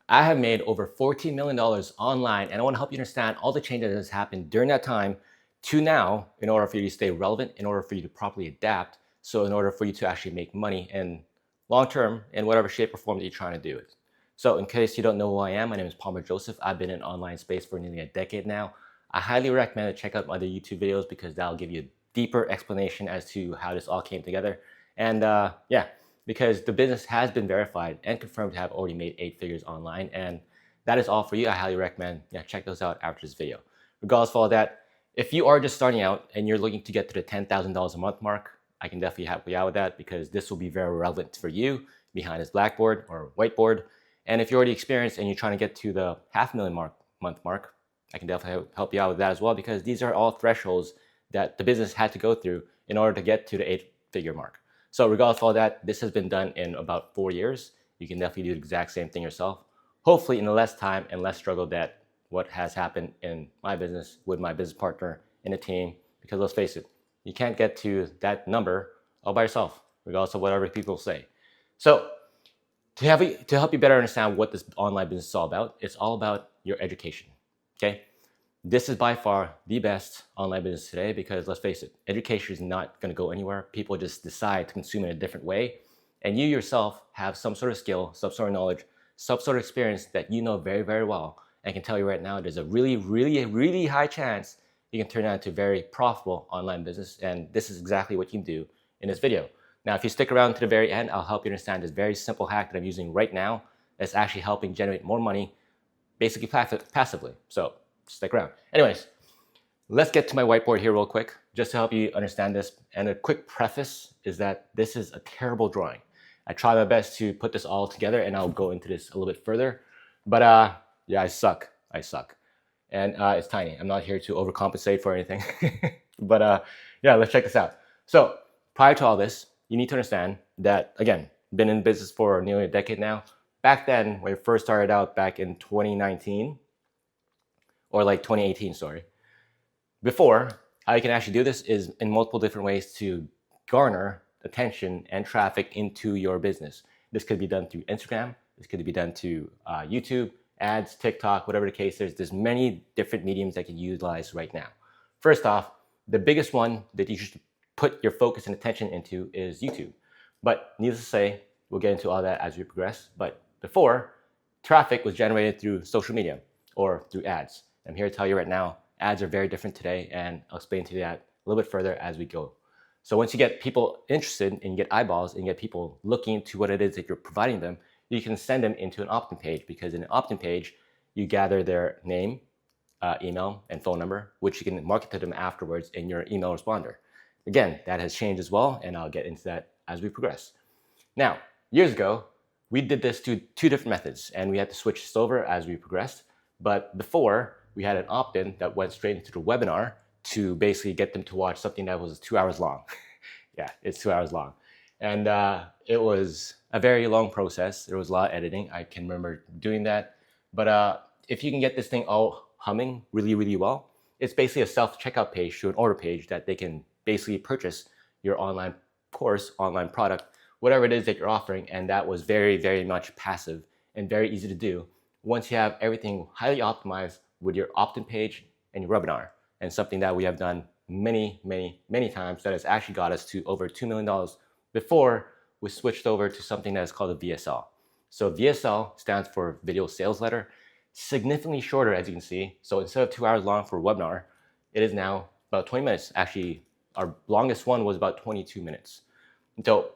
I have made over $14 million online, and I want to help you understand all the changes that has happened during that time to now in order for you to stay relevant, in order for you to properly adapt, so in order for you to actually make money in long term in whatever shape or form that you're trying to do it. So in case you don't know who I am, my name is Palmer Joseph. I've been in online space for nearly a decade now. I highly recommend to check out my other YouTube videos because that'll give you a deeper explanation as to how this all came together. And yeah, because the business has been verified and confirmed to have already made 8 figures online. And that is all for you. I highly recommend, check those out after this video. Regardless of all that, if you are just starting out and you're looking to get to the $10,000 a month mark, I can definitely help you out with that because this will be very relevant for you behind this blackboard or whiteboard. And if you're already experienced and you're trying to get to the $500,000 month mark, I can definitely help you out with that as well because these are all thresholds that the business had to go through in order to get to the 8-figure mark. So regardless of all that, this has been done in about 4 years. You can definitely do the exact same thing yourself. Hopefully in less time and less struggle that what has happened in my business with my business partner and a team. Because let's face it, you can't get to that number all by yourself, regardless of whatever people say. So to help you better understand what this online business is all about, it's all about your education, okay? This is by far the best online business today because let's face it, education is not going to go anywhere. People just decide to consume it in a different way. And you yourself have some sort of skill, some sort of knowledge, some sort of experience that you know very, very well. And I can tell you right now, there's a really high chance you can turn that into a very profitable online business. And this is exactly what you can do in this video. Now, if you stick around to the very end, I'll help you understand this very simple hack that I'm using right now that's actually helping generate more money, basically passively. So stick around. Anyways, let's get to my whiteboard here real quick, just to help you understand this. And a quick preface is that this is a terrible drawing. I try my best to put this all together, and I'll go into this a little bit further. But yeah, I suck. And it's tiny. I'm not here to overcompensate for anything. But yeah, let's check this out. So prior to all this, you need to understand that, again, been in business for nearly a decade now. Back then, when I first started out back in 2019, or like 2018, sorry. Before, how you can actually do this is in multiple different ways to garner attention and traffic into your business. This could be done through Instagram. This could be done to YouTube, ads, TikTok, whatever the case is. There's many different mediums that you can utilize right now. First off, the biggest one that you should put your focus and attention into is YouTube. But needless to say, we'll get into all that as we progress. But before, traffic was generated through social media or through ads. I'm here to tell you right now, ads are very different today, and I'll explain to you that a little bit further as we go. So once you get people interested and you get eyeballs and you get people looking into what it is that you're providing them, you can send them into an opt-in page because in an opt-in page, you gather their name, email, and phone number, which you can market to them afterwards in your email responder. Again, that has changed as well, and I'll get into that as we progress. Now, years ago, we did this to 2 different methods, and we had to switch this over as we progressed. But before, we had an opt-in that went straight into the webinar to basically get them to watch something that was 2 hours long. Yeah, it's 2 hours long. And it was a very long process. There was a lot of editing. I can remember doing that. But if you can get this thing all humming really well, it's basically a self-checkout page to an order page that they can basically purchase your online course, online product, whatever it is that you're offering. And that was very much passive and very easy to do once you have everything highly optimized with your opt-in page and your webinar, and something that we have done many times that has actually got us to over $2 million before we switched over to something that is called a VSL. So VSL stands for Video Sales Letter, significantly shorter as you can see. So instead of 2 hours long for a webinar, it is now about 20 minutes. Actually, our longest one was about 22 minutes. So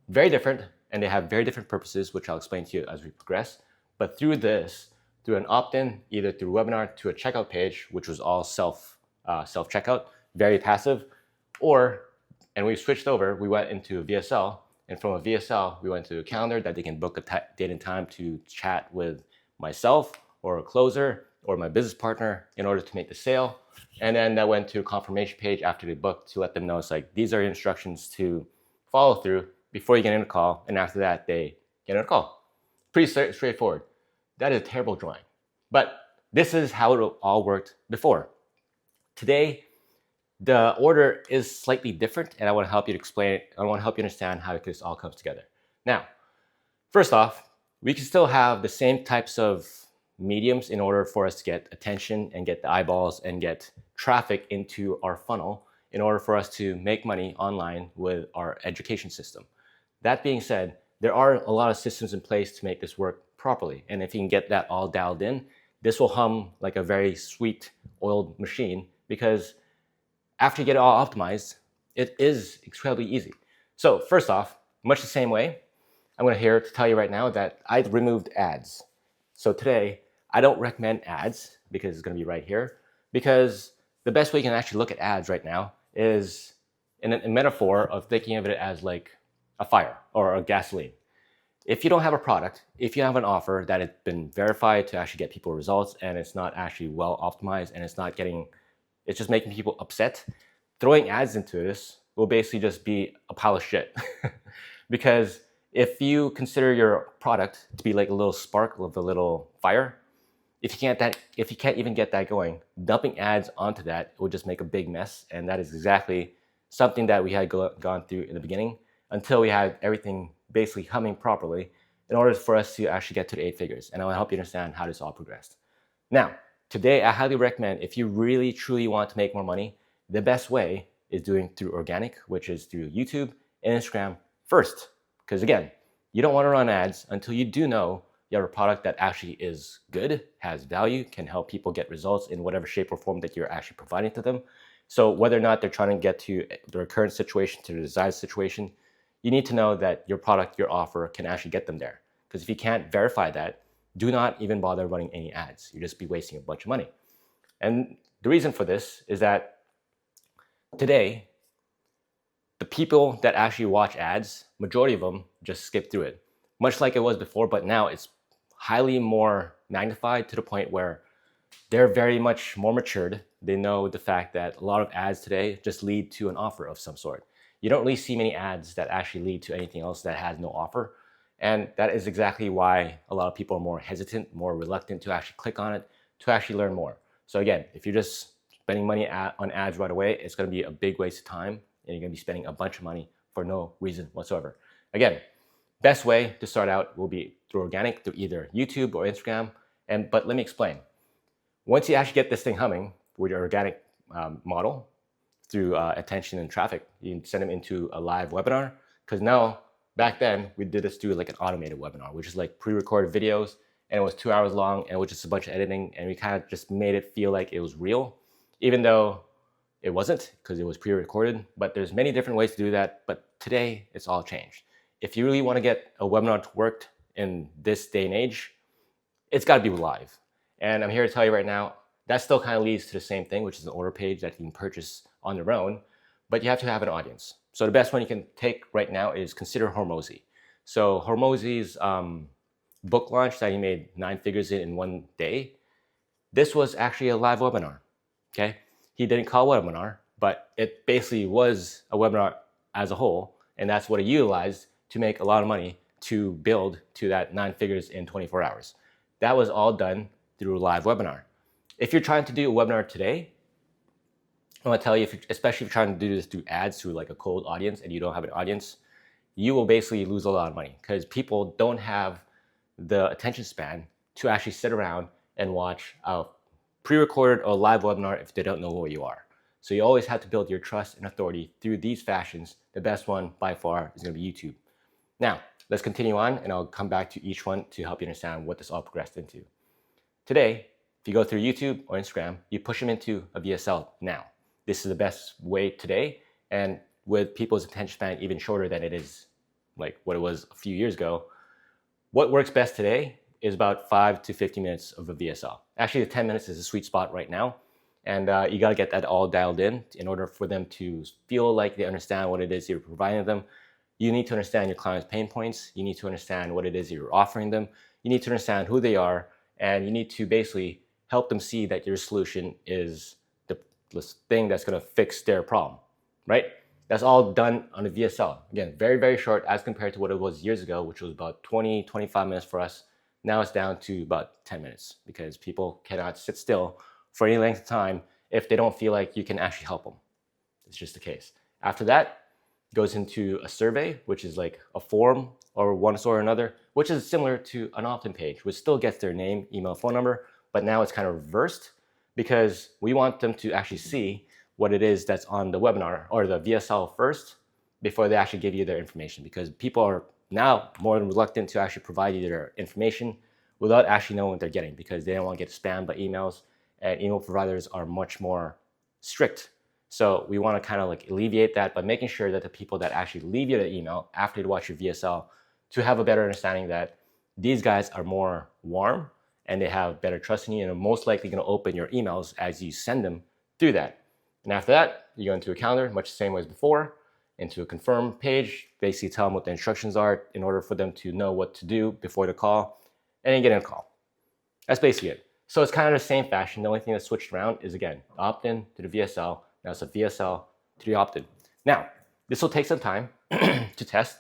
very different, and they have very different purposes, which I'll explain to you as we progress. But through this, through an opt-in, either through webinar to a checkout page, which was all self-checkout, very passive, and we switched over, we went into a VSL, and from a VSL, we went to a calendar that they can book a date and time to chat with myself or a closer or my business partner in order to make the sale. And then that went to a confirmation page after they booked to let them know it's like, these are instructions to follow through before you get in a call. And after that, they get in a call. Pretty straightforward. That is a terrible drawing. But this is how it all worked before. Today, the order is slightly different, and I want to help you explain it. I want to help you understand how this all comes together. Now, first off, We can still have the same types of mediums in order for us to get attention and get the eyeballs and get traffic into our funnel in order for us to make money online with our education system. That being said, there are a lot of systems in place to make this work properly. And if you can get that all dialed in, this will hum like a very sweet oiled machine, because after you get it all optimized, it is incredibly easy. So first off, much the same way, I'm here to tell you right now that I removed ads. So today, I don't recommend ads, because it's going to be right here, because the best way you can actually look at ads right now is in a metaphor of thinking of it as like a fire or a gasoline. If you don't have a product, if you have an offer that has been verified to actually get people results and it's not actually well optimized and it's just making people upset, throwing ads into this will basically just be a pile of shit. Because if you consider your product to be like a little spark of a little fire, if you can't even get that going, dumping ads onto that will just make a big mess. And that is exactly something that we had gone through in the beginning, until we had everything basically humming properly in order for us to actually get to the 8 figures. And I will help you understand how this all progressed. Now, today I highly recommend, if you really truly want to make more money, the best way is doing through organic, which is through YouTube and Instagram first. Because again, you don't want to run ads until you do know you have a product that actually is good, has value, can help people get results in whatever shape or form that you're actually providing to them. So whether or not they're trying to get to their current situation, to their desired situation, you need to know that your product, your offer can actually get them there. Because if you can't verify that, do not even bother running any ads. You'll just be wasting a bunch of money. And the reason for this is that today, the people that actually watch ads, majority of them just skip through it. Much like it was before, but now it's highly more magnified to the point where they're very much more matured. They know the fact that a lot of ads today just lead to an offer of some sort. You don't really see many ads that actually lead to anything else that has no offer. And that is exactly why a lot of people are more hesitant, more reluctant to actually click on it, to actually learn more. So again, if you're just spending money on ads right away, it's going to be a big waste of time, and you're going to be spending a bunch of money for no reason whatsoever. Again, best way to start out will be through organic, through either YouTube or Instagram. But let me explain. Once you actually get this thing humming with your organic model through attention and traffic, you can send them into a live webinar. Because now, back then, we did this through like an automated webinar, which is like pre-recorded videos, and it was 2 hours long, and it was just a bunch of editing, and we kind of just made it feel like it was real, even though it wasn't, because it was pre-recorded. But there's many different ways to do that. But today, it's all changed. If you really want to get a webinar to work in this day and age, it's got to be live. And I'm here to tell you right now, that still kind of leads to the same thing, which is an order page that you can purchase on their own, but you have to have an audience. So the best one you can take right now is consider Hormozy. So Hormozy's book launch that he made 9 figures in 1 day, this was actually a live webinar, okay? He didn't call it a webinar, but it basically was a webinar as a whole, and that's what he utilized to make a lot of money to build to that 9 figures in 24 hours. That was all done through a live webinar. If you're trying to do a webinar today, I want to tell you, especially if you're trying to do this through ads through like a cold audience and you don't have an audience, you will basically lose a lot of money, because people don't have the attention span to actually sit around and watch a pre-recorded or live webinar if they don't know who you are. So you always have to build your trust and authority through these fashions. The best one by far is going to be YouTube. Now, let's continue on, and I'll come back to each one to help you understand what this all progressed into. Today, if you go through YouTube or Instagram, you push them into a VSL now. This is the best way today, and with people's attention span even shorter than it is like what it was a few years ago, what works best today is about 5 to 50 minutes of a VSL. Actually, the 10 minutes is a sweet spot right now, and you got to get that all dialed in order for them to feel like they understand what it is you're providing them. You need to understand your client's pain points. You need to understand what it is you're offering them. You need to understand who they are, and you need to basically help them see that your solution is the thing that's going to fix their problem, right? That's all done on a VSL. Again, very, very short as compared to what it was years ago, which was about 20, 25 minutes for us. Now it's down to about 10 minutes, because people cannot sit still for any length of time if they don't feel like you can actually help them. It's just the case. After that, goes into a survey, which is like a form or one sort or another, which is similar to an opt-in page, which still gets their name, email, phone number, but now it's kind of reversed because we want them to actually see what it is that's on the webinar or the VSL first before they actually give you their information, because people are now more than reluctant to actually provide you their information without actually knowing what they're getting, because they don't want to get spammed by emails, and email providers are much more strict. So we want to kind of like alleviate that by making sure that the people that actually leave you the email after you watch your VSL to have a better understanding that these guys are more warm and they have better trust in you and are most likely going to open your emails as you send them through that. And after that, you go into a calendar, much the same way as before, into a confirm page, basically tell them what the instructions are in order for them to know what to do before the call, and then get in a call. That's basically it. So it's kind of the same fashion. The only thing that's switched around is, again, opt-in to the VSL. Now it's a VSL to the opt-in. Now, this will take some time to test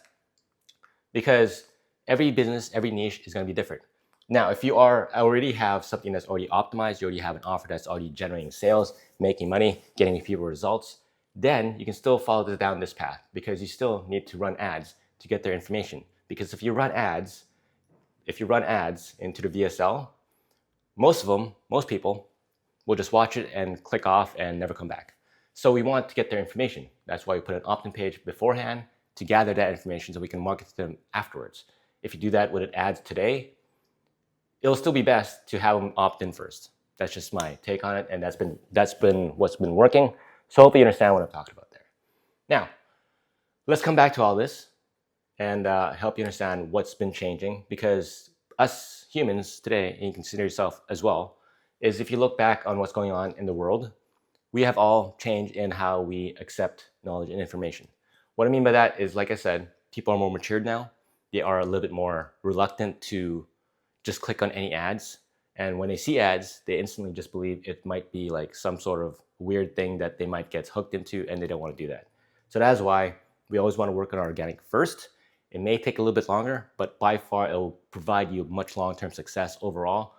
because every business, every niche is going to be different. Now, if you already have something that's already optimized, you already have an offer that's already generating sales, making money, getting people results, then you can still follow down this path because you still need to run ads to get their information. Because if you run ads into the VSL, most people will just watch it and click off and never come back. So we want to get their information. That's why we put an opt-in page beforehand to gather that information so we can market to them afterwards. If you do that with ads today, it'll still be best to have them opt in first. That's just my take on it, and that's been what's been working. So hopefully you understand what I'm talking about there. Now, let's come back to all this and help you understand what's been changing, because us humans today, and you consider yourself as well, is if you look back on what's going on in the world, we have all changed in how we accept knowledge and information. What I mean by that is, like I said, people are more matured now. They are a little bit more reluctant to just click on any ads. And when they see ads, they instantly just believe it might be like some sort of weird thing that they might get hooked into, and they don't want to do that. So that's why we always want to work on organic first. It may take a little bit longer, but by far it will provide you much long-term success overall.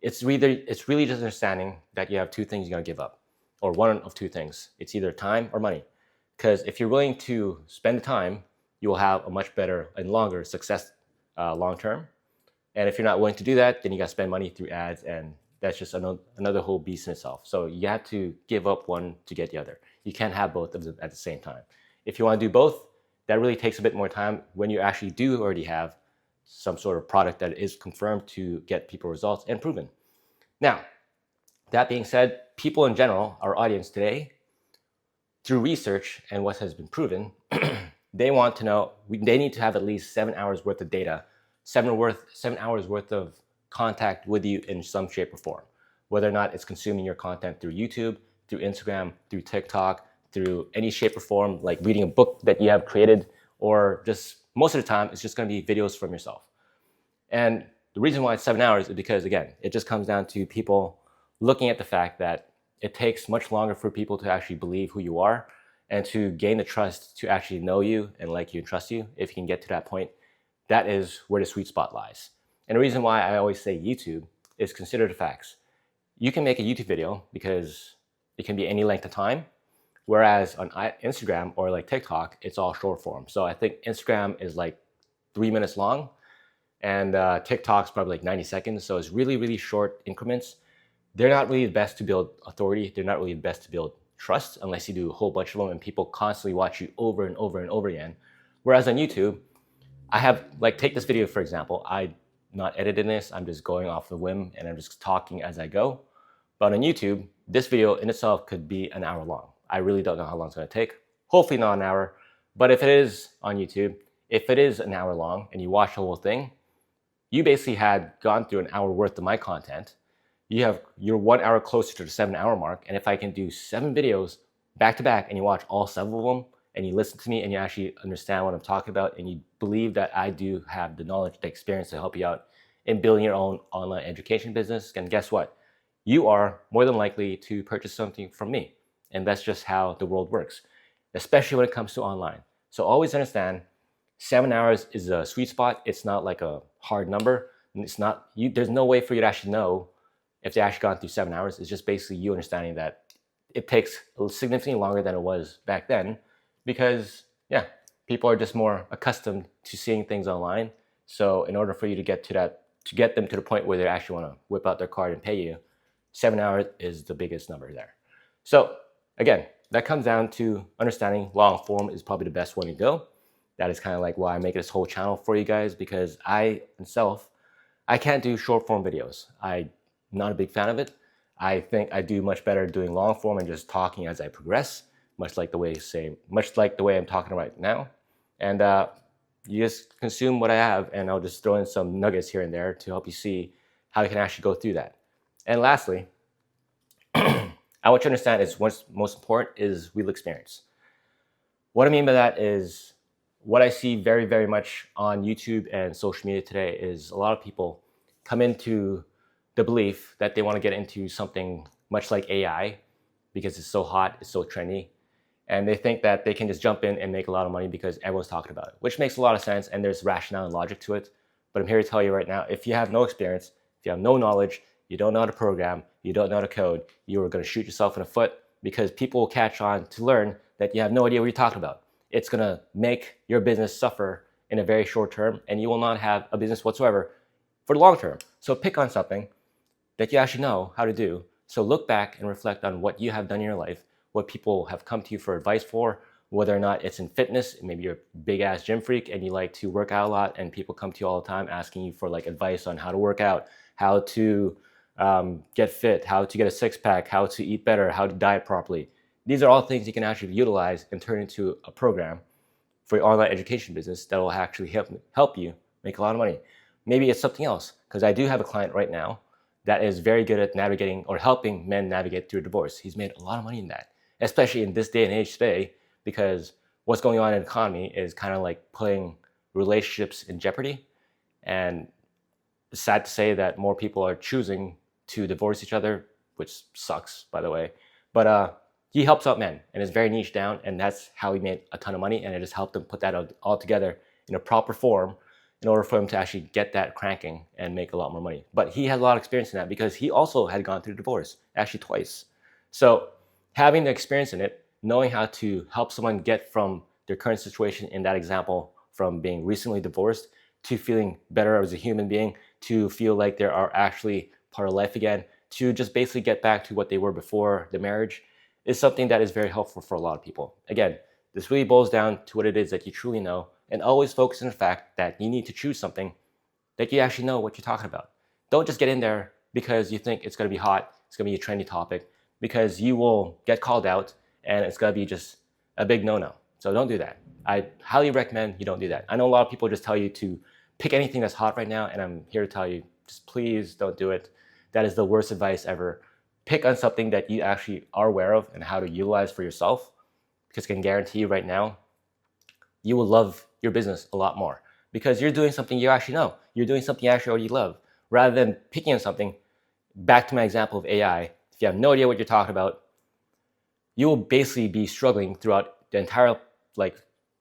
It's really just understanding that you have two things you're going to give up, or one of two things. It's either time or money. Because if you're willing to spend the time, you will have a much better and longer success long-term. And if you're not willing to do that, then you got to spend money through ads, and that's just another whole beast in itself. So you have to give up one to get the other. You can't have both of them at the same time. If you want to do both, that really takes a bit more time when you actually do already have some sort of product that is confirmed to get people results and proven. Now, that being said, people in general, our audience today, through research and what has been proven, they want to know, they need to have at least 7 hours worth of data, 7 hours worth of contact with you in some shape or form, whether or not it's consuming your content through YouTube, through Instagram, through TikTok, through any shape or form, like reading a book that you have created, or just most of the time, it's just going to be videos from yourself. And the reason why it's 7 hours is because, again, it just comes down to people looking at the fact that it takes much longer for people to actually believe who you are and to gain the trust to actually know you and like you and trust you. If you can get to that point, that is where the sweet spot lies. And the reason why I always say YouTube is consider the facts. You can make a YouTube video because it can be any length of time, whereas on Instagram or like TikTok, it's all short form. So I think Instagram is like 3 minutes long, and TikTok's probably like 90 seconds. So it's really, really short increments. They're not really the best to build authority. They're not really the best to build trust unless you do a whole bunch of them and people constantly watch you over and over and over again. Whereas on YouTube, I have, like, take this video for example. I'm not editing this. I'm just going off the whim and I'm just talking as I go. But on YouTube, this video in itself could be an hour long. I really don't know how long it's going to take. Hopefully not an hour. But if it is on YouTube, if it is an hour long and you watch the whole thing, you basically had gone through an hour worth of my content. You're 1 hour closer to the 7 hour mark. And if I can do 7 videos back to back and you watch all 7 of them and you listen to me and you actually understand what I'm talking about and you believe that I do have the knowledge, the experience to help you out in building your own online education business, then guess what? You are more than likely to purchase something from me. And that's just how the world works, especially when it comes to online. So always understand 7 hours is a sweet spot. It's not like a hard number. It's not, there's no way for you to actually know if they actually gone through 7 hours. It's just basically you understanding that it takes significantly longer than it was back then because, yeah, People are just more accustomed to seeing things online. So in order for you to get to that, to get them to the point where they actually want to whip out their card and pay you, 7 hours is the biggest number there. So again, that comes down to understanding long form is probably the best one to go. That is kind of like why I make this whole channel for you guys, because I can't do short form videos. I'm not a big fan of it. I think I do much better doing long form and just talking as I progress, much like the way I'm talking right now. And you just consume what I have, and I'll just throw in some nuggets here and there to help you see how you can actually go through that. And lastly, I want you to understand is what's most important is real experience. What I mean by that is what I see very, very much on YouTube and social media today is a lot of people come into the belief that they want to get into something much like AI because it's so hot, it's so trendy. And they think that they can just jump in and make a lot of money because everyone's talking about it, which makes a lot of sense, and there's rationale and logic to it. But I'm here to tell you right now, if you have no experience, if you have no knowledge, you don't know how to program, you don't know how to code, you are going to shoot yourself in the foot, because people will catch on to learn that you have no idea what you're talking about. It's going to make your business suffer in a very short term, and you will not have a business whatsoever for the long term. So pick on something that you actually know how to do. So look back and reflect on what you have done in your life, what people have come to you for advice for, whether or not it's in fitness. Maybe you're a big ass gym freak and you like to work out a lot, and people come to you all the time asking you for like advice on how to work out, how to get fit, how to get a six pack, how to eat better, how to diet properly. These are all things you can actually utilize and turn into a program for your online education business that will actually help you make a lot of money. Maybe it's something else, because I do have a client right now that is very good at navigating or helping men navigate through divorce. He's made a lot of money in that, especially in this day and age today, because what's going on in the economy is kind of like putting relationships in jeopardy. And it's sad to say that more people are choosing to divorce each other, which sucks, by the way. But he helps out men, and is very niche down, and that's how he made a ton of money, and it just helped him put that all together in a proper form in order for him to actually get that cranking and make a lot more money. But he had a lot of experience in that because he also had gone through divorce, actually twice. So having the experience in it, knowing how to help someone get from their current situation, in that example, from being recently divorced to feeling better as a human being, to feel like they are actually part of life again, to just basically get back to what they were before the marriage, is something that is very helpful for a lot of people. Again, this really boils down to what it is that you truly know, and always focus on the fact that you need to choose something that you actually know what you're talking about. Don't just get in there because you think it's going to be hot, it's going to be a trendy topic, because you will get called out and it's going to be just a big no-no. So don't do that. I highly recommend you don't do that. I know a lot of people just tell you to pick anything that's hot right now, and I'm here to tell you, just please don't do it. That is the worst advice ever. Pick on something that you actually are aware of and how to utilize for yourself, because I can guarantee you right now, you will love your business a lot more, because you're doing something you actually know. You're doing something you actually already love, rather than picking on something. Back to my example of AI, if you have no idea what you're talking about, you will basically be struggling throughout the entire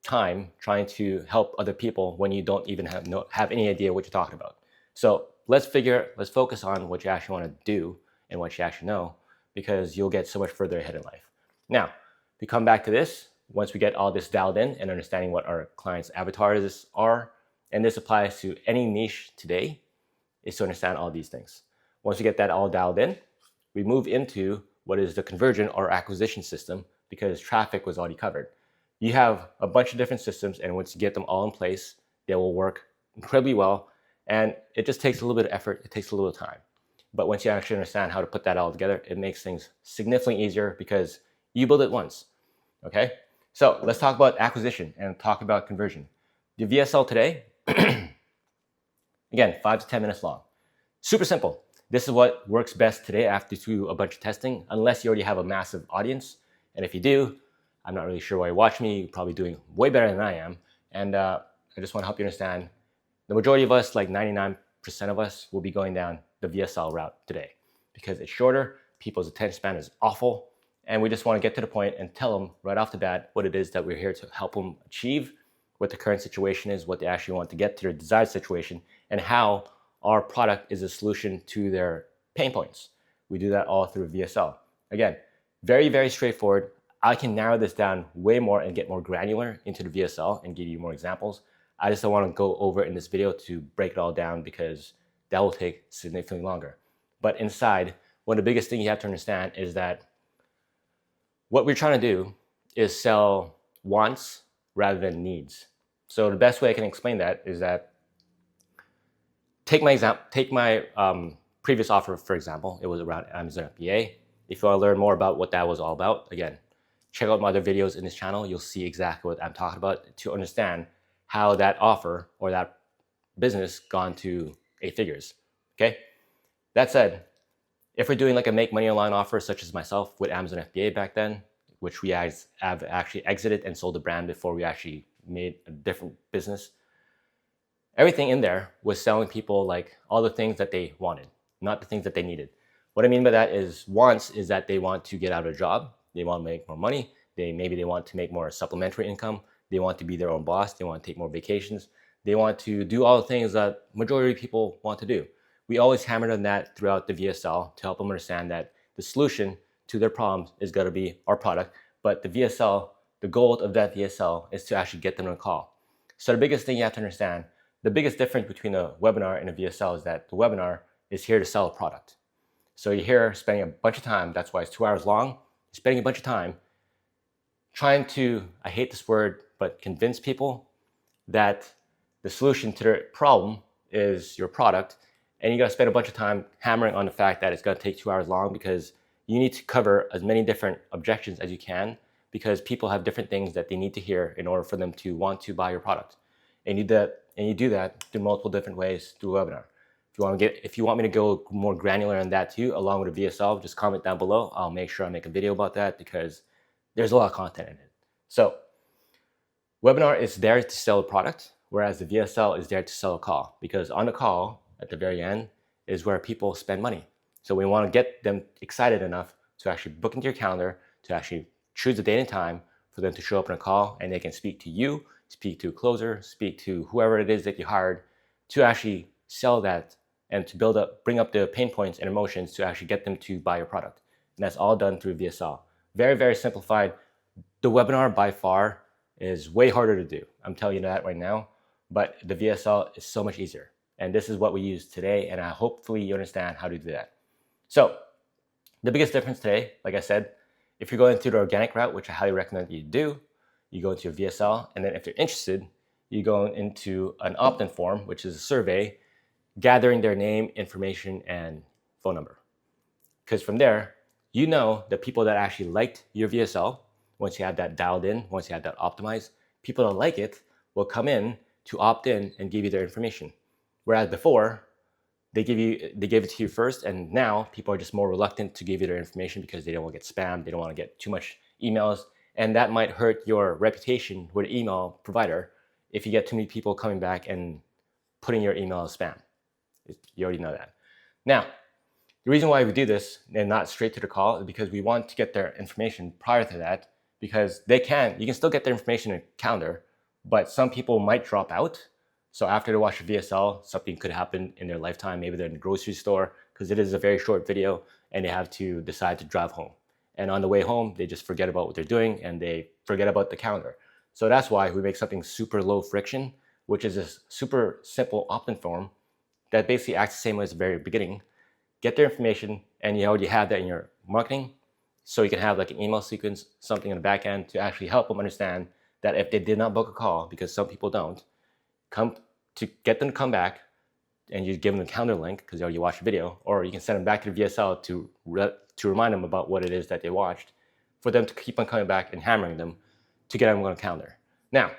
time trying to help other people when you don't even have any idea what you're talking about. So let's focus on what you actually want to do and what you actually know, because you'll get so much further ahead in life. Now, we come back to this. Once we get all this dialed in and understanding what our clients' avatars are, and this applies to any niche today, is to understand all these things. Once we get that all dialed in, we move into what is the conversion or acquisition system, because traffic was already covered. You have a bunch of different systems, and once you get them all in place, they will work incredibly well. And it just takes a little bit of effort, it takes a little time. But once you actually understand how to put that all together, it makes things significantly easier because you build it once. Okay? So let's talk about acquisition and talk about conversion. The VSL today, again, 5 to 10 minutes long. Super simple. This is what works best today after you do a bunch of testing, unless you already have a massive audience. And if you do, I'm not really sure why you watch me. You're probably doing way better than I am. And I just want to help you understand, the majority of us, like 99% of us, will be going down the VSL route today because it's shorter, people's attention span is awful, and we just want to get to the point and tell them right off the bat what it is that we're here to help them achieve, what the current situation is, what they actually want to get to their desired situation, and how our product is a solution to their pain points. We do that all through VSL. Again, very, very straightforward. I can narrow this down way more and get more granular into the VSL and give you more examples. I just don't want to go over in this video to break it all down because that will take significantly longer. But inside, one of the biggest things you have to understand is that what we're trying to do is sell wants rather than needs. So the best way I can explain that is that take my previous offer, for example. It was around Amazon FBA. If you want to learn more about what that was all about, again, check out my other videos in this channel. You'll see exactly what I'm talking about to understand how that offer or that business gone to 8 figures. Okay. That said, if we're doing like a make money online offer, such as myself with Amazon FBA back then, which we have actually exited and sold the brand before we actually made a different business, everything in there was selling people like all the things that they wanted, not the things that they needed. What I mean by that is wants is that they want to get out of a job, they want to make more money, maybe they want to make more supplementary income, they want to be their own boss, they want to take more vacations, they want to do all the things that majority of people want to do. We always hammered on that throughout the VSL to help them understand that the solution to their problems is going to be our product, but the VSL, the goal of that VSL is to actually get them on a call. So the biggest thing you have to understand, the biggest difference between a webinar and a VSL is that the webinar is here to sell a product. So you're here spending a bunch of time, that's why it's 2 hours long, spending a bunch of time trying to, I hate this word, but convince people that the solution to their problem is your product. And you got to spend a bunch of time hammering on the fact that it's going to take 2 hours long because you need to cover as many different objections as you can because people have different things that they need to hear in order for them to want to buy your product. And you do that through multiple different ways through a webinar. If you want me to go more granular on that too, along with a VSL, just comment down below. I'll make sure I make a video about that because there's a lot of content in it. So webinar is there to sell a product, whereas the VSL is there to sell a call, because on the call at the very end is where people spend money. So we want to get them excited enough to actually book into your calendar, to actually choose the date and time for them to show up on a call, and they can speak to you, speak to a closer, speak to whoever it is that you hired to actually sell that and to bring up the pain points and emotions to actually get them to buy your product. And that's all done through VSL. Very, very simplified. The webinar by far is way harder to do. I'm telling you that right now, but the VSL is so much easier. And this is what we use today, and hopefully you understand how to do that. So the biggest difference today, like I said, if you're going through the organic route, which I highly recommend that you do, you go into your VSL, and then if you're interested, you go into an opt-in form, which is a survey, gathering their name, information, and phone number. Because from there, you know the people that actually liked your VSL, once you have that dialed in, once you have that optimized, people that like it will come in to opt in and give you their information. Whereas before, they gave it to you first, and now people are just more reluctant to give you their information because they don't want to get spammed, they don't want to get too much emails, and that might hurt your reputation with an email provider if you get too many people coming back and putting your email as spam. You already know that. Now, the reason why we do this and not straight to the call is because we want to get their information prior to that, because you can still get their information in a calendar, but some people might drop out. So after they watch the VSL, something could happen in their lifetime. Maybe they're in the grocery store, because it is a very short video, and they have to decide to drive home. And on the way home, they just forget about what they're doing and they forget about the calendar. So that's why we make something super low friction, which is a super simple opt-in form that basically acts the same way as the very beginning. Get their information, and you already have that in your marketing. So you can have like an email sequence, something in the back end to actually help them understand that if they did not book a call, because some people don't, get them to come back, and you give them the calendar link because they already watched the video, or you can send them back to the VSL to remind them about what it is that they watched, for them to keep on coming back and hammering them to get them on a calendar. Now,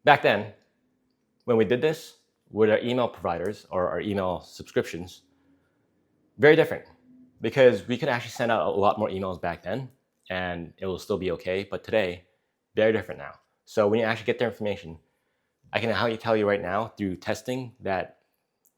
back then, when we did this with our email providers or our email subscriptions, very different, because we could actually send out a lot more emails back then and it will still be okay. But today, very different now. So when you actually get their information, I can tell you right now through testing that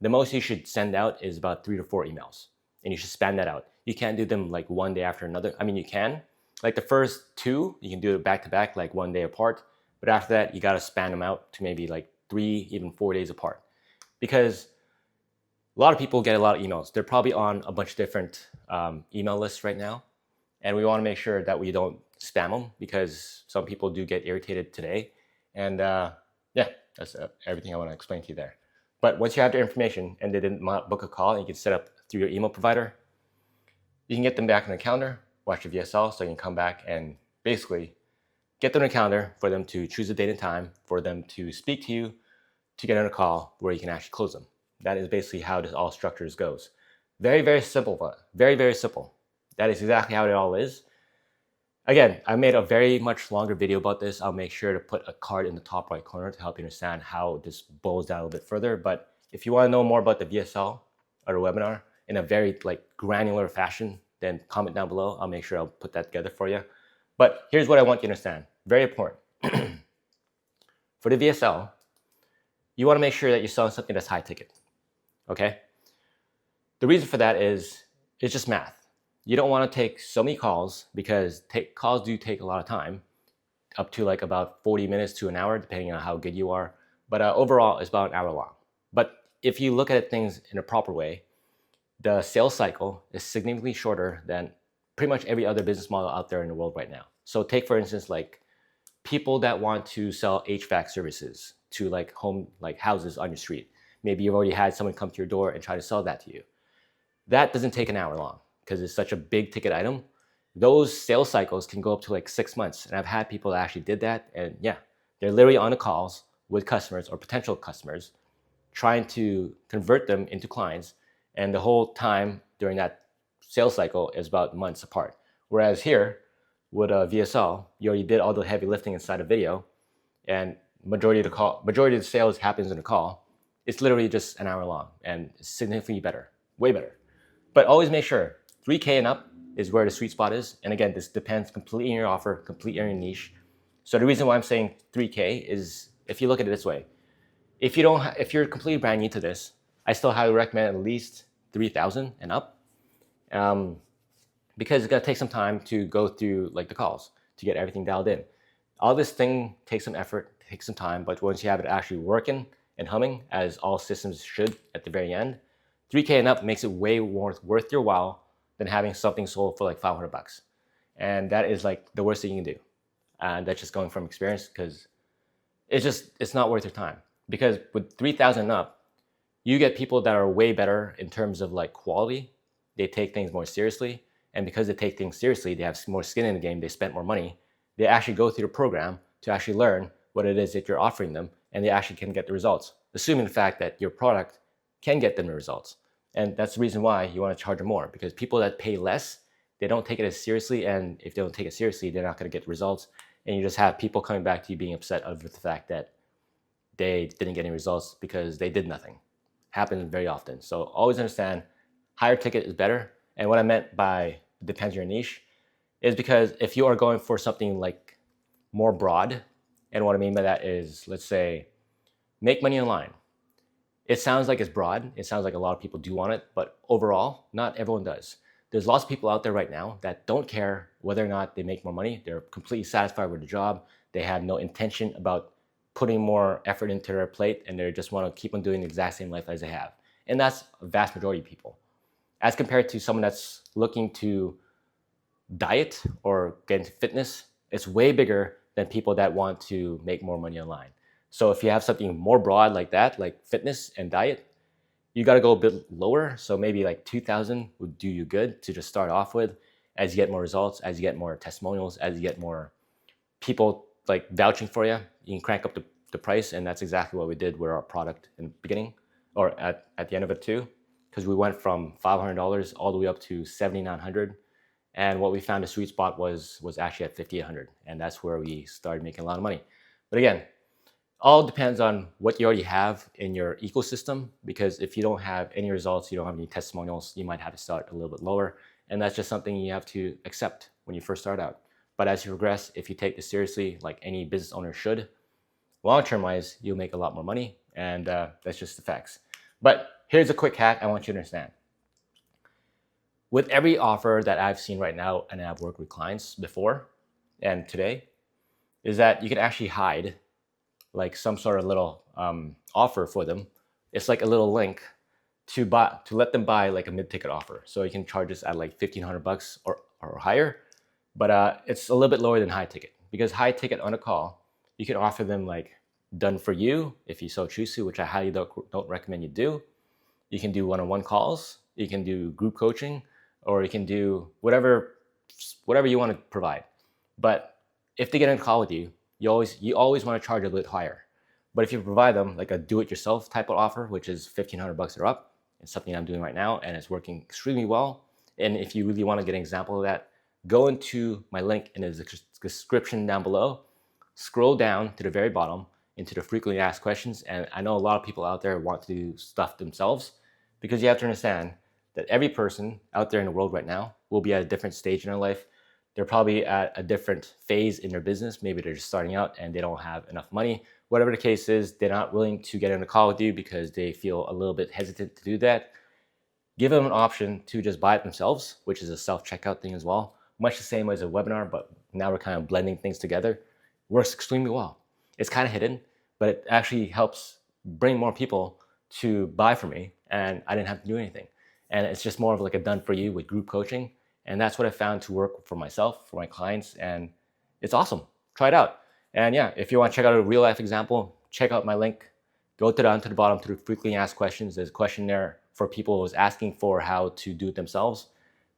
the most you should send out is about 3 to 4 emails, and you should span that out. You can't do them like one day after another. I mean, you can. Like the first 2, you can do it back to back, like one day apart. But after that, you got to span them out to maybe like 3, even 4 days apart. Because a lot of people get a lot of emails. They're probably on a bunch of different email lists right now. And we want to make sure that we don't spam them, because some people do get irritated today. And yeah, that's everything I want to explain to you there. But once you have their information and they didn't book a call, and you can set up through your email provider, you can get them back on the calendar, watch your VSL, so you can come back and basically get them on the calendar for them to choose a date and time, for them to speak to you, to get on a call where you can actually close them. That is basically how this all structures goes. Very, very simple. Very, very simple. That is exactly how it all is. Again, I made a very much longer video about this. I'll make sure to put a card in the top right corner to help you understand how this boils down a little bit further. But if you want to know more about the VSL or the webinar in a very granular fashion, then comment down below. I'll make sure I'll put that together for you. But here's what I want you to understand. Very important. For the VSL, you want to make sure that you're selling something that's high ticket. Okay? The reason for that is it's just math. You don't want to take so many calls, because calls do take a lot of time, up to about 40 minutes to an hour, depending on how good you are. But overall, it's about an hour long. But if you look at things in a proper way, the sales cycle is significantly shorter than pretty much every other business model out there in the world right now. So take, for instance, people that want to sell HVAC services to houses on your street. Maybe you've already had someone come to your door and try to sell that to you. That doesn't take an hour long, because it's such a big ticket item. Those sales cycles can go up to 6 months. And I've had people that actually did that. And yeah, they're literally on the calls with customers or potential customers, trying to convert them into clients. And the whole time during that sales cycle is about months apart. Whereas here with a VSL, you already did all the heavy lifting inside a video, and majority of the sales happens in a call. It's literally just an hour long, and significantly better, way better. But always make sure 3K and up is where the sweet spot is. And again, this depends completely on your offer, completely on your niche. So the reason why I'm saying 3K is, if you look at it this way, if you're completely brand new to this, I still highly recommend at least 3,000 and up, because it's gonna take some time to go through the calls to get everything dialed in. All this thing takes some effort, takes some time, but once you have it actually working and humming, as all systems should at the very end, 3K and up makes it way more worth your while than having something sold for $500. And that is the worst thing you can do. And that's just going from experience, because it's not worth your time. Because with 3,000 and up, you get people that are way better in terms of quality. They take things more seriously. And because they take things seriously, they have more skin in the game, they spent more money. They actually go through the program to actually learn what it is that you're offering them, and they actually can get the results, assuming the fact that your product can get them the results. And that's the reason why you want to charge them more, because people that pay less, they don't take it as seriously. And if they don't take it seriously, they're not going to get the results. And you just have people coming back to you being upset over the fact that they didn't get any results because they did nothing. Happens very often. So always understand, higher ticket is better. And what I meant by depends on your niche is because if you are going for something more broad, and what I mean by that is, let's say, make money online. It sounds like it's broad. It sounds like a lot of people do want it, but overall, not everyone does. There's lots of people out there right now that don't care whether or not they make more money. They're completely satisfied with the job. They have no intention about putting more effort into their plate, and they just want to keep on doing the exact same life as they have. And that's a vast majority of people. As compared to someone that's looking to diet or get into fitness, it's way bigger than people that want to make more money online. So if you have something more broad like that, like fitness and diet, you got to go a bit lower. So maybe 2,000 would do you good to just start off with. As you get more results, as you get more testimonials, as you get more people vouching for you, you can crank up the price. And that's exactly what we did with our product in the beginning, or at the end of it too, because we went from $500 all the way up to $7,900. And what we found the sweet spot was actually at $5,800. And that's where we started making a lot of money. But again, all depends on what you already have in your ecosystem, because if you don't have any results, you don't have any testimonials, you might have to start a little bit lower. And that's just something you have to accept when you first start out. But as you progress, if you take this seriously, like any business owner should, long-term wise, you'll make a lot more money. And that's just the facts. But here's a quick hack I want you to understand. With every offer that I've seen right now, and I've worked with clients before and today, is that you can actually hide some sort of little offer for them. It's like a little link to let them buy a mid-ticket offer. So you can charge this at $1,500 or higher. But it's a little bit lower than high ticket, because high ticket on a call, you can offer them like done for you if you so choose to, which I highly don't recommend you do. You can do one-on-one calls, you can do group coaching, or you can do whatever you want to provide. But if they get in a call with you, you always want to charge a bit higher. But if you provide them like a do-it-yourself type of offer, which is $1,500 or up, it's something I'm doing right now and it's working extremely well. And if you really want to get an example of that, go into my link in the description down below, scroll down to the very bottom into the frequently asked questions. And I know a lot of people out there want to do stuff themselves, because you have to understand that every person out there in the world right now will be at a different stage in their life. They're probably at a different phase in their business. Maybe they're just starting out and they don't have enough money. Whatever the case is, they're not willing to get in a call with you because they feel a little bit hesitant to do that. Give them an option to just buy it themselves, which is a self-checkout thing as well. Much the same as a webinar, but now we're kind of blending things together. Works extremely well. It's kind of hidden, but it actually helps bring more people to buy from me, and I didn't have to do anything. And it's just more of like a done for you with group coaching. And that's what I found to work for myself, for my clients, and it's awesome. Try it out. And yeah, if you want to check out a real life example, check out my link. Go down to the bottom to the frequently asked questions. There's a question there for people who's asking for how to do it themselves.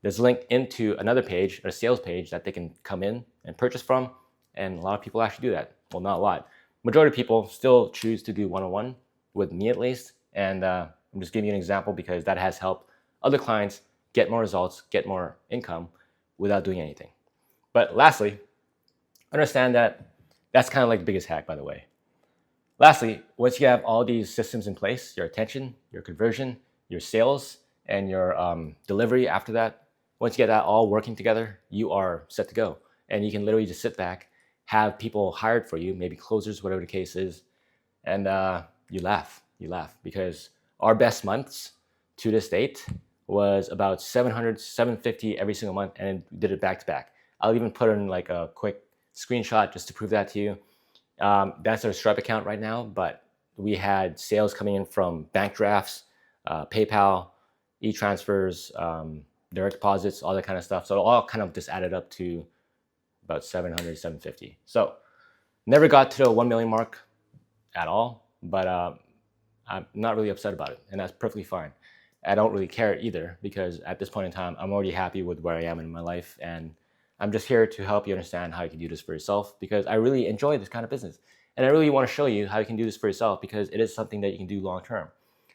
There's a link into another page, a sales page that they can come in and purchase from. And a lot of people actually do that. Well, not a lot. Majority of people still choose to do one-on-one with me at least. And I'm just giving you an example because that has helped other clients get more results, get more income without doing anything. But lastly, understand that that's kind of like the biggest hack, by the way. Lastly, once you have all these systems in place, your attention, your conversion, your sales, and your delivery after that, once you get that all working together, you are set to go. And you can literally just sit back, have people hired for you, maybe closers, whatever the case is, and you laugh, because our best months to this date was about 700, 750 every single month, and did it back to back. I'll even put in like a quick screenshot just to prove that to you. That's our Stripe account right now, but we had sales coming in from bank drafts, PayPal, e-transfers, direct deposits, all that kind of stuff. So it all kind of just added up to about 700, 750. So never got to the 1 million mark at all, but I'm not really upset about it, and that's perfectly fine. I don't really care either, because at this point in time, I'm already happy with where I am in my life, and I'm just here to help you understand how you can do this for yourself, because I really enjoy this kind of business. And I really want to show you how you can do this for yourself, because it is something that you can do long term.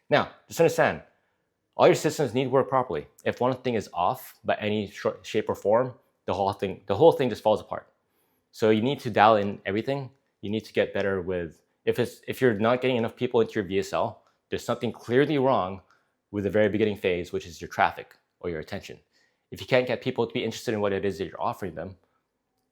Now, just understand, all your systems need to work properly. If one thing is off by any shape or form, the whole thing just falls apart. So you need to dial in everything. You need to get better with, if you're not getting enough people into your VSL, there's something clearly wrong with the very beginning phase, which is your traffic or your attention. If you can't get people to be interested in what it is that you're offering them,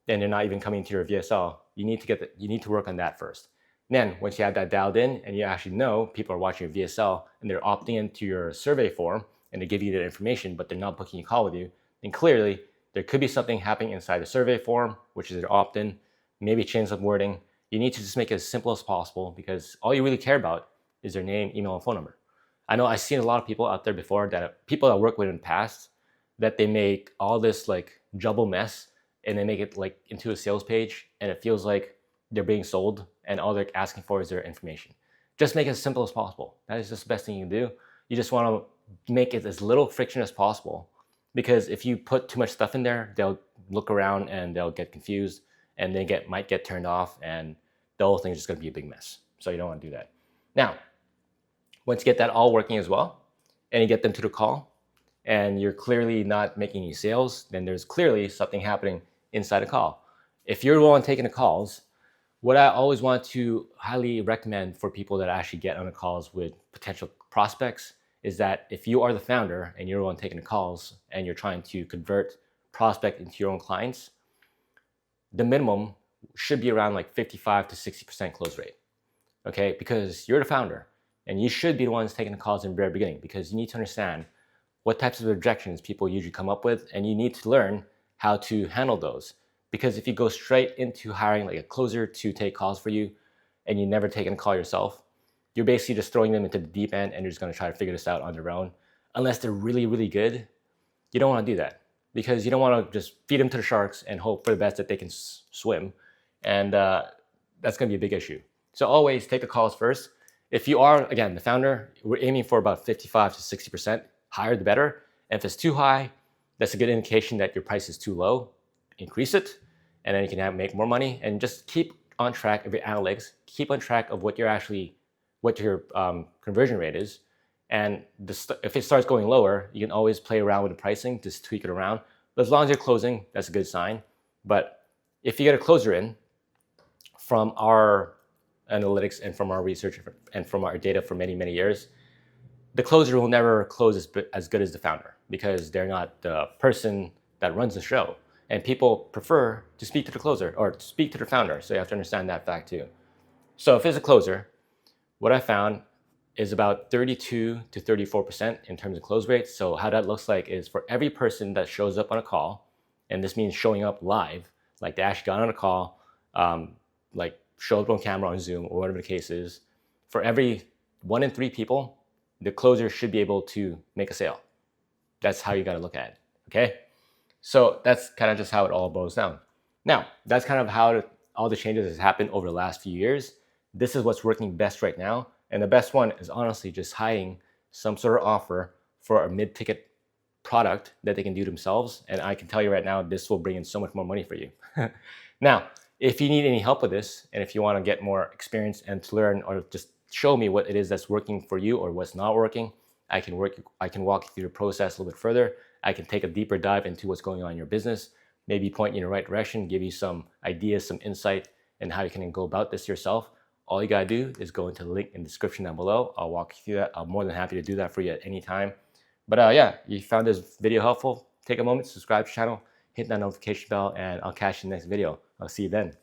then they're not even coming to your VSL. You need to work on that first. Then once you have that dialed in and you actually know people are watching your VSL and they're opting into your survey form and they give you the information, but they're not booking a call with you, then clearly there could be something happening inside the survey form, which is their opt-in, maybe change some wording. You need to just make it as simple as possible, because all you really care about is their name, email, and phone number. I know I've seen a lot of people out there before, that people I work with in the past, that they make all this like jumble mess and they make it like into a sales page, and it feels like they're being sold and all they're asking for is their information. Just make it as simple as possible. That is just the best thing you can do. You just want to make it as little friction as possible, because if you put too much stuff in there, they'll look around and they'll get confused and they might get turned off, and the whole thing is just going to be a big mess. So you don't want to do that. Now, once you get that all working as well, and you get them to the call, and you're clearly not making any sales, then there's clearly something happening inside a call. If you're the one taking the calls, what I always want to highly recommend for people that actually get on the calls with potential prospects is that if you are the founder and you're the one taking the calls and you're trying to convert prospect into your own clients, the minimum should be around like 55 to 60% close rate, okay? Because you're the founder and you should be the ones taking the calls in the very beginning, because you need to understand what types of objections people usually come up with, and you need to learn how to handle those. Because if you go straight into hiring like a closer to take calls for you and you never taken a call yourself, you're basically just throwing them into the deep end and you're just going to try to figure this out on their own. Unless they're really, really good, you don't want to do that. because you don't want to just feed them to the sharks and hope for the best that they can swim. And that's going to be a big issue. So always take the calls first. If you are, again, the founder, we're aiming for about 55 to 60%. Higher the better. And if it's too high, that's a good indication that your price is too low. Increase it, and then you can make more money. And just keep on track of your analytics. Keep on track of what your conversion rate is. And if it starts going lower, you can always play around with the pricing, just tweak it around. But as long as you're closing, that's a good sign. But if you get a closer in from our analytics and from our research and from our data for many, many years, the closer will never close as good as the founder, because they're not the person that runs the show. And people prefer to speak to the closer or to speak to the founder. So you have to understand that fact too. So if it's a closer, what I found is about 32 to 34% in terms of close rates. So how that looks like is for every person that shows up on a call, and this means showing up live, like they actually got on a call, like show up on camera on Zoom or whatever the case is, for every 1 in 3 people, the closer should be able to make a sale. That's how you got to look at it, okay? So that's kind of just how it all boils down. Now, that's kind of how all the changes has happened over the last few years. This is what's working best right now. And the best one is honestly just hiding some sort of offer for a mid-ticket product that they can do themselves. And I can tell you right now, this will bring in so much more money for you. Now, if you need any help with this, and if you want to get more experience and to learn or just show me what it is that's working for you or what's not working, I can walk you through the process a little bit further. I can take a deeper dive into what's going on in your business, maybe point you in the right direction, give you some ideas, some insight, and how you can go about this yourself. All you gotta do is go into the link in the description down below. I'll walk you through that. I'm more than happy to do that for you at any time. But yeah, you found this video helpful, take a moment, subscribe to the channel, hit that notification bell, and I'll catch you in the next video. I'll see you then.